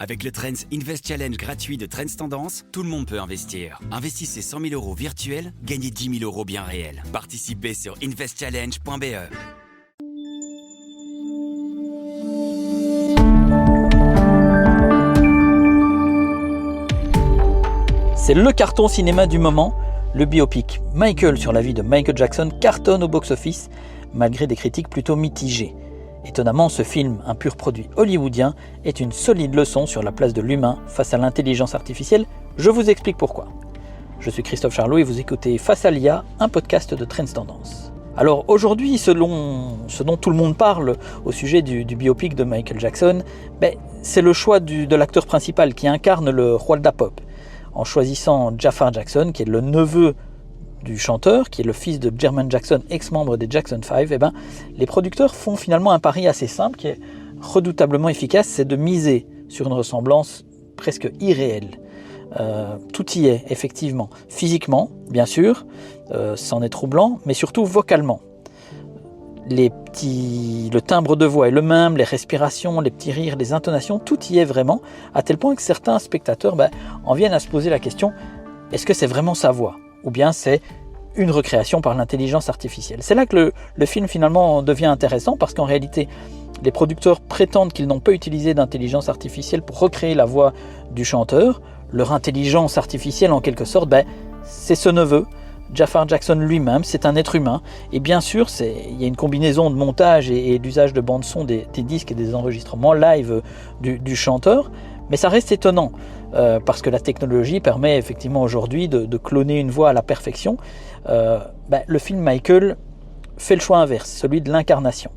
Avec le Trends Invest Challenge gratuit de Trends Tendance, tout le monde peut investir. Investissez 100 000 € virtuels, gagnez 10 000 € bien réels. Participez sur investchallenge.be. C'est le carton cinéma du moment. Le biopic Michael sur la vie de Michael Jackson cartonne au box-office, malgré des critiques plutôt mitigées. Étonnamment, ce film, un pur produit hollywoodien, est une solide leçon sur la place de l'humain face à l'intelligence artificielle. Je vous explique pourquoi. Je suis Christophe Charlot et vous écoutez Face à l'IA, un podcast de Trends Tendance. Alors aujourd'hui, ce dont tout le monde parle au sujet du biopic de Michael Jackson, c'est le choix de l'acteur principal qui incarne le roi de la pop. En choisissant Jafar Jackson, qui est le neveu du chanteur, qui est le fils de Jermaine Jackson, ex-membre des Jackson 5, les producteurs font finalement un pari assez simple qui est redoutablement efficace, c'est de miser sur une ressemblance presque irréelle. Tout y est, effectivement. Physiquement, bien sûr, c'en est troublant, mais surtout vocalement. Le timbre de voix est le même, les respirations, les petits rires, les intonations, tout y est vraiment, à tel point que certains spectateurs en viennent à se poser la question, est-ce que c'est vraiment sa voix ? Ou bien c'est une recréation par l'intelligence artificielle. C'est là que le film finalement devient intéressant, parce qu'en réalité, les producteurs prétendent qu'ils n'ont pas utilisé d'intelligence artificielle pour recréer la voix du chanteur. Leur intelligence artificielle, en quelque sorte, c'est ce neveu, Jafar Jackson lui-même, c'est un être humain. Et bien sûr, il y a une combinaison de montage et d'usage de bande-son des disques et des enregistrements live du chanteur. Mais ça reste étonnant, parce que la technologie permet effectivement aujourd'hui de cloner une voix à la perfection. Le film Michael fait le choix inverse, celui de l'incarnation.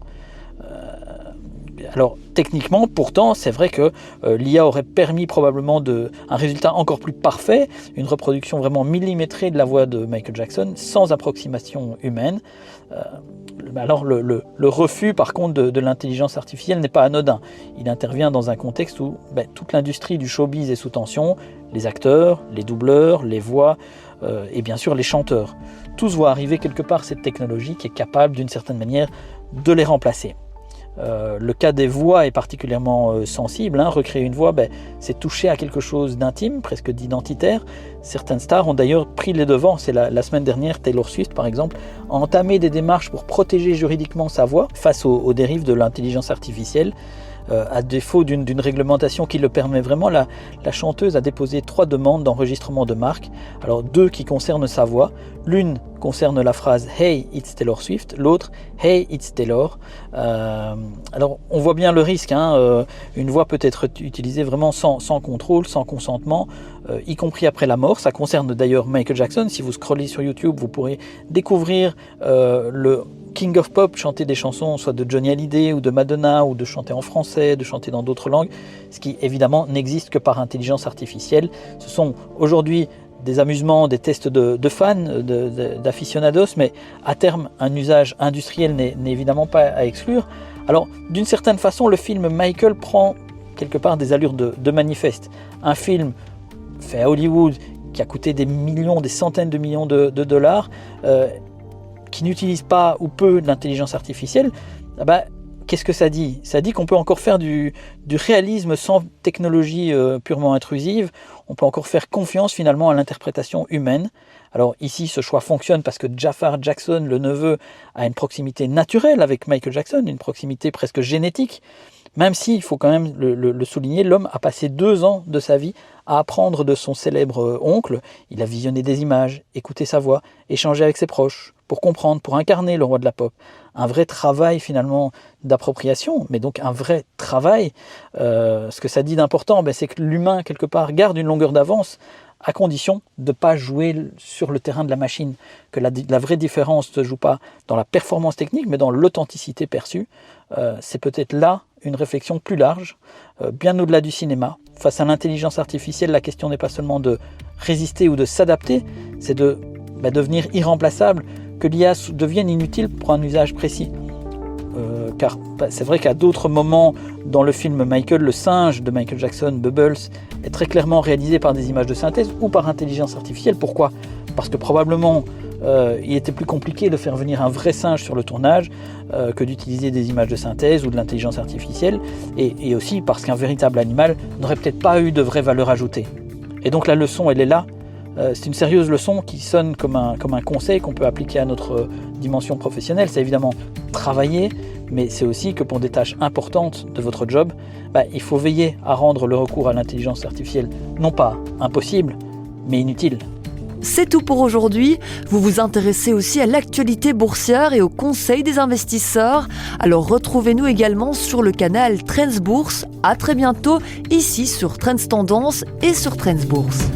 Alors techniquement, pourtant, c'est vrai que l'IA aurait permis probablement un résultat encore plus parfait, une reproduction vraiment millimétrée de la voix de Michael Jackson, sans approximation humaine. Alors le refus par contre de l'intelligence artificielle n'est pas anodin. Il intervient dans un contexte où toute l'industrie du showbiz est sous tension, les acteurs, les doubleurs, les voix et bien sûr les chanteurs. Tous voient arriver quelque part cette technologie qui est capable d'une certaine manière de les remplacer. Le cas des voix est particulièrement sensible. Recréer une voix, c'est toucher à quelque chose d'intime, presque d'identitaire. Certaines stars ont d'ailleurs pris les devants. C'est la semaine dernière, Taylor Swift par exemple a entamé des démarches pour protéger juridiquement sa voix face aux dérives de l'intelligence artificielle. À défaut d'une réglementation qui le permet vraiment, la chanteuse a déposé 3 demandes d'enregistrement de marque. Alors 2 qui concernent sa voix. L'une concerne la phrase « Hey, it's Taylor Swift », l'autre « Hey, it's Taylor ». Alors on voit bien le risque, une voix peut être utilisée vraiment sans contrôle, sans consentement, y compris après la mort. Ça concerne d'ailleurs Michael Jackson. Si vous scrollez sur YouTube, vous pourrez découvrir le King of Pop chanter des chansons soit de Johnny Hallyday ou de Madonna, ou de chanter en français, de chanter dans d'autres langues, ce qui évidemment n'existe que par intelligence artificielle. Ce sont aujourd'hui des amusements, des tests de fans, d'aficionados, mais à terme, un usage industriel n'est évidemment pas à exclure. Alors, d'une certaine façon, le film Michael prend quelque part des allures de manifeste. Un film fait à Hollywood qui a coûté des millions, des centaines de millions de dollars, qui n'utilise pas ou peu l'intelligence artificielle, qu'est-ce que ça dit ? Ça dit qu'on peut encore faire du réalisme sans technologie purement intrusive. On peut encore faire confiance finalement à l'interprétation humaine. Alors ici, ce choix fonctionne parce que Jafar Jackson, le neveu, a une proximité naturelle avec Michael Jackson, une proximité presque génétique. Même si, il faut quand même le souligner, l'homme a passé 2 ans de sa vie à apprendre de son célèbre oncle. Il a visionné des images, écouté sa voix, échangé avec ses proches, pour comprendre, pour incarner le roi de la pop. Un vrai travail finalement d'appropriation, mais donc un vrai travail. Ce que ça dit d'important, c'est que l'humain, quelque part, garde une longueur d'avance, à condition de ne pas jouer sur le terrain de la machine, que la vraie différence ne se joue pas dans la performance technique, mais dans l'authenticité perçue. C'est peut-être là une réflexion plus large, bien au-delà du cinéma. Face à l'intelligence artificielle, la question n'est pas seulement de résister ou de s'adapter, c'est de devenir irremplaçable, que l'IA devienne inutile pour un usage précis. Car c'est vrai qu'à d'autres moments dans le film Michael, le singe de Michael Jackson, Bubbles, est très clairement réalisé par des images de synthèse ou par intelligence artificielle. Pourquoi ? Parce que probablement il était plus compliqué de faire venir un vrai singe sur le tournage que d'utiliser des images de synthèse ou de l'intelligence artificielle, et aussi parce qu'un véritable animal n'aurait peut-être pas eu de vraie valeur ajoutée. Et donc la leçon, elle est là. C'est une sérieuse leçon qui sonne comme un conseil qu'on peut appliquer à notre dimension professionnelle. C'est évidemment travailler, mais c'est aussi que pour des tâches importantes de votre job, il faut veiller à rendre le recours à l'intelligence artificielle non pas impossible, mais inutile. C'est tout pour aujourd'hui. Vous vous intéressez aussi à l'actualité boursière et aux conseils des investisseurs. Alors retrouvez-nous également sur le canal Trends Bourse. À très bientôt, ici sur Trends Tendance et sur Trends Bourse.